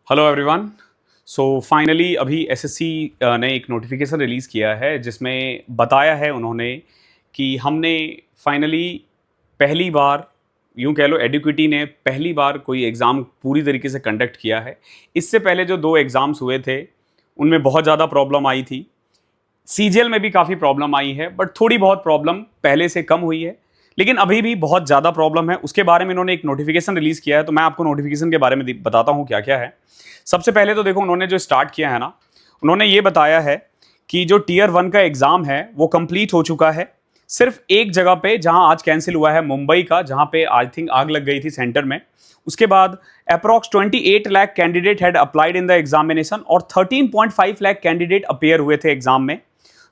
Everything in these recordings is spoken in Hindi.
Hello everyone. सो फाइनली अभी एसएससी ने एक नोटिफिकेशन रिलीज़ किया है जिसमें बताया है उन्होंने कि हमने फाइनली पहली बार, यूं कह लो एडुकेटी ने पहली बार कोई एग्ज़ाम पूरी तरीके से कंडक्ट किया है। इससे पहले जो 2 एग्ज़ाम्स हुए थे उनमें बहुत ज़्यादा प्रॉब्लम आई थी। सीजीएल में भी काफ़ी प्रॉब्लम आई है, बट थोड़ी बहुत प्रॉब्लम पहले से कम हुई है, लेकिन अभी भी बहुत ज़्यादा प्रॉब्लम है। उसके बारे में इन्होंने एक नोटिफिकेशन रिलीज़ किया है, तो मैं आपको नोटिफिकेशन के बारे में बताता हूँ क्या क्या है। सबसे पहले तो देखो, उन्होंने जो स्टार्ट किया है ना, उन्होंने ये बताया है कि जो टियर 1 का एग्ज़ाम है वो कंप्लीट हो चुका है। सिर्फ एक जगह पे जहां आज कैंसिल हुआ है, मुंबई का, जहां पे आई थिंक आग लग गई थी सेंटर में। उसके बाद approx 28 lakh candidate had applied in the examination और 13.5 लाख कैंडिडेट अपेयर हुए थे एग्जाम में,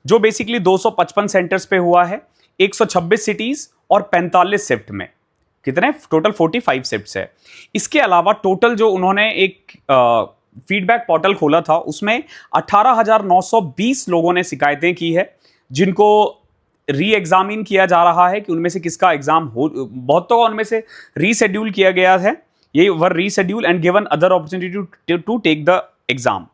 जो बेसिकली 255 सेंटर्स पे हुआ है, 126 सिटीज और 45 शिफ्ट में। कितने टोटल? 45 शिफ्ट्स है। इसके अलावा टोटल जो उन्होंने एक फीडबैक पोर्टल खोला था उसमें 18,920 लोगों ने शिकायतें की है, जिनको री एग्जामिन किया जा रहा है कि उनमें से किसका एग्जाम हो, बहुतों का उनमें से रीशेड्यूल किया गया है। ये were reschedule and given other opportunity to take the exam.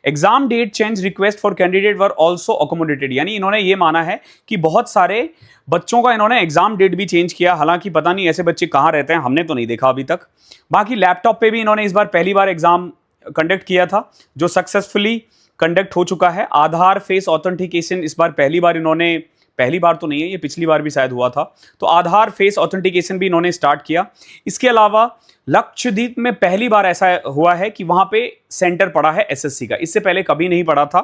Exam date change request for candidate were also accommodated, यानी इन्होंने ये माना है कि बहुत सारे बच्चों का इन्होंने एग्जाम डेट भी चेंज किया। हालांकि पता नहीं ऐसे बच्चे कहाँ रहते हैं, हमने तो नहीं देखा अभी तक। बाकी लैपटॉप पे भी इन्होंने इस बार पहली बार एग्जाम कंडक्ट किया था, जो सक्सेसफुली कंडक्ट हो चुका है। आधार फेस ऑथेंटिकेशन इस बार पहली बार इन्होंने, पहली बार तो नहीं है ये, पिछली बार भी शायद हुआ था, तो आधार फेस ऑथेंटिकेशन भी इन्होंने स्टार्ट किया। इसके अलावा लक्षद्वीप में पहली बार ऐसा हुआ है कि वहां पे सेंटर पड़ा है एसएससी का, इससे पहले कभी नहीं पड़ा था।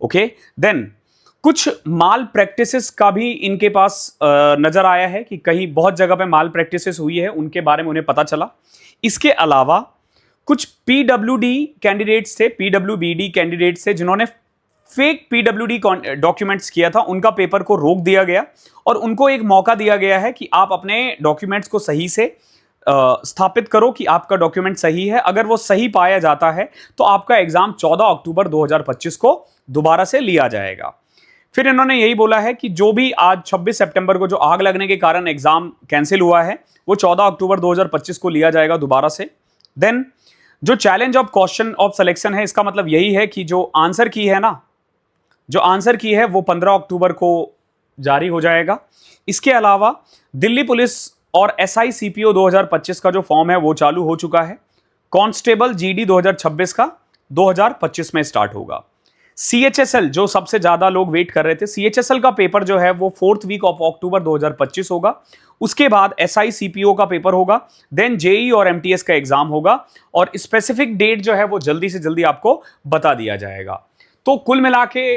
ओके, देन कुछ माल प्रैक्टिसेस का भी इनके पास नजर आया है कि कहीं बहुत जगह पे माल प्रैक्टिसेस हुई है, उनके बारे में उन्हें पता चला। इसके अलावा कुछ पीडब्ल्यूडी कैंडिडेट्स थे, पीडब्ल्यूबीडी कैंडिडेट्स थे, जिन्होंने फेक पीडब्ल्यूडी डॉक्यूमेंट्स किया था, उनका पेपर को रोक दिया गया और उनको एक मौका दिया गया है कि आप अपने डॉक्यूमेंट्स को सही से स्थापित करो कि आपका डॉक्यूमेंट सही है। अगर वो सही पाया जाता है तो आपका एग्जाम 14 अक्टूबर 2025 को दोबारा से लिया जाएगा। फिर इन्होंने यही बोला है कि जो भी आज 26 सितंबर को जो आग लगने के कारण एग्जाम कैंसिल हुआ है, वो 14 अक्टूबर 2025 को लिया जाएगा दोबारा से। देन जो challenge of question of selection है, इसका मतलब यही है कि जो आंसर की है ना, जो आंसर की है वो 15 अक्टूबर को जारी हो जाएगा। इसके अलावा दिल्ली पुलिस और एसआई सीपीओ 2025 का जो फॉर्म है वो चालू हो चुका है। कांस्टेबल जीडी 2026 का 2025 में स्टार्ट होगा। सीएचएसएल, जो सबसे ज्यादा लोग वेट कर रहे थे, सीएचएसएल का पेपर जो है वो 4th वीक ऑफ अक्टूबर 2025 होगा। उसके बाद एसआई सीपीओ का पेपर होगा, देन जेई और एमटीएस का एग्जाम होगा, और स्पेसिफिक डेट जो है वो जल्दी से जल्दी आपको बता दिया जाएगा। तो कुल मिला के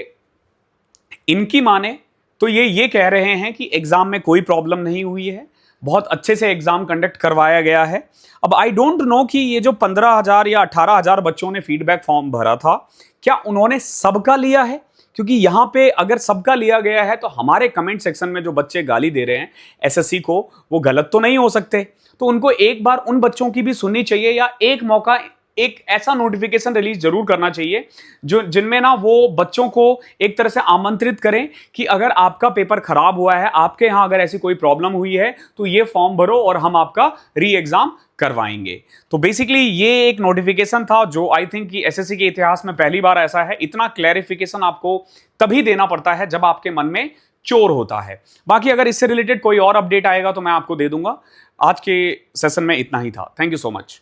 इनकी माने तो ये कह रहे हैं कि एग्जाम में कोई प्रॉब्लम नहीं हुई है, बहुत अच्छे से एग्जाम कंडक्ट करवाया गया है। अब आई डोंट नो कि ये जो 15,000 या 18,000 बच्चों ने फीडबैक फॉर्म भरा था, क्या उन्होंने सबका लिया है? क्योंकि यहां पे अगर सबका लिया गया है तो हमारे कमेंट सेक्शन में जो बच्चे गाली दे रहे हैं एसएससी को, वो गलत तो नहीं हो सकते। तो उनको एक बार उन बच्चों की भी सुननी चाहिए, या एक मौका, एक ऐसा नोटिफिकेशन रिलीज जरूर करना चाहिए जो जिनमें ना वो बच्चों को एक तरह से आमंत्रित करें कि अगर आपका पेपर खराब हुआ है, आपके यहां अगर ऐसी कोई प्रॉब्लम हुई है, तो ये फॉर्म भरो और हम आपका री एग्जाम करवाएंगे। तो बेसिकली ये एक नोटिफिकेशन था जो आई थिंक कि एसएससी के इतिहास में पहली बार ऐसा है। इतना क्लैरिफिकेशन आपको तभी देना पड़ता है जब आपके मन में चोर होता है। बाकी अगर इससे रिलेटेड कोई और अपडेट आएगा तो मैं आपको दे दूंगा। आज के सेशन में इतना ही था। Thank you so much.